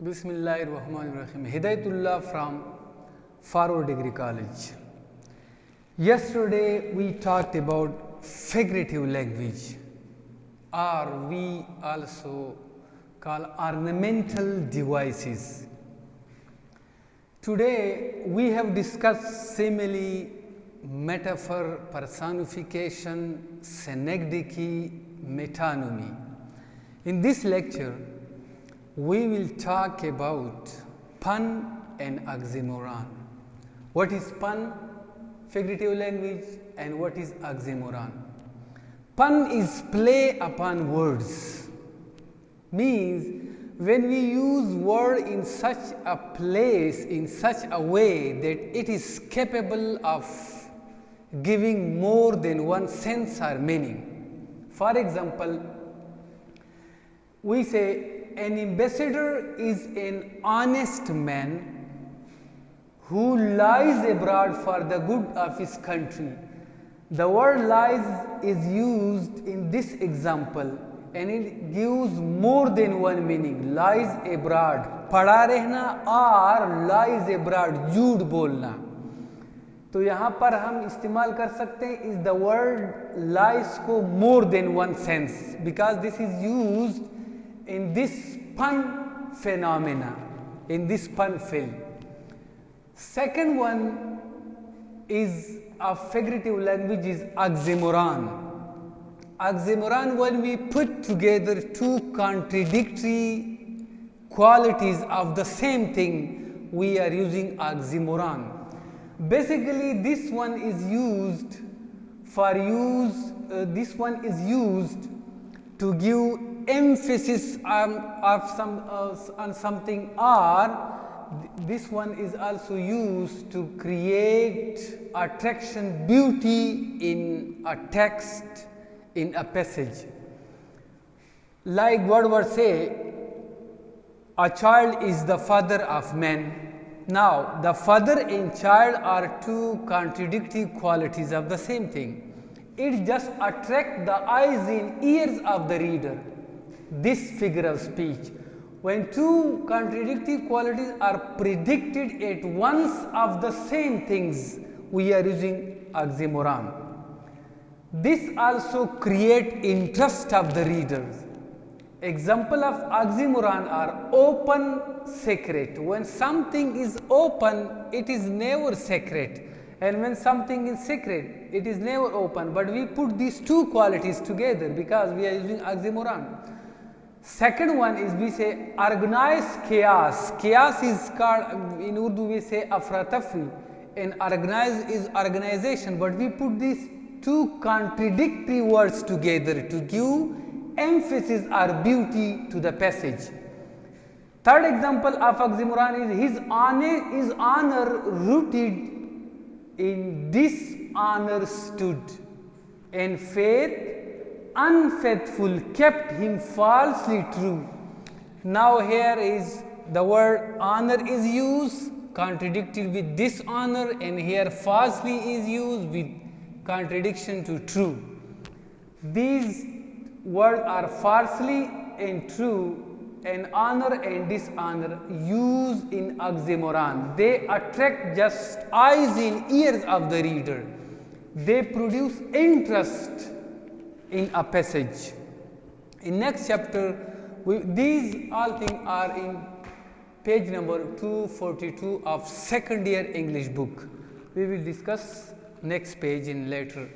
Bismillahirrahmanirrahim. Hidayatullah from Farur Degree College. Yesterday we talked about figurative language, or we also call ornamental devices. Today we have discussed simile, metaphor, personification, synecdoche, metonymy. In this lecture, we will talk about pun and oxymoron. What is pun, figurative language, and what is oxymoron? Pun is play upon words, means when we use word in such a place, in such a way that it is capable of giving more than one sense or meaning. For example, we say an ambassador is an honest man who lies abroad for the good of his country. The word lies is used in this example and it gives more than one meaning. Lies abroad, पड़ा रहना, और lies abroad, झूठ बोलना. तो यहाँ पर हम इस्तेमाल कर सकते हैं is the word lies को more than one sense, because this is used in this pun phenomena, in this pun film. Second one is a figurative language is oxymoron. Oxymoron, when we put together two contradictory qualities of the same thing, we are using oxymoron. Basically, this one is used to give emphasis on something, or this one is also used to create attraction, beauty in a text, in a passage. Like Wordsworth say, a child is the father of man. Now, the father and child are two contradictory qualities of the same thing. It just attracts the eyes and ears of the reader. This figure of speech, when two contradictory qualities are predicted at once of the same things, we are using oxymoron. This also creates interest of the readers. Example of oxymoron are open, secret. When something is open, it is never secret, and when something is secret, it is never open. But we put these two qualities together because we are using oxymoron. Second one is we say organized chaos. Chaos is called, in Urdu we say afratafri, and organized is organization, but we put these two contradictory words together to give emphasis or beauty to the passage. Third example of oxymoron is his honor rooted in dishonor stood, and faith unfaithful kept him falsely true. Now here is the word honor is used contradicted with dishonor, and here falsely is used with contradiction to true. These words are falsely and true, and honor and dishonor used in oxymoron. They attract just eyes and ears of the reader. They produce interest in a passage. In next chapter, these all things are in page number 242 of second year English book. We will discuss next page in later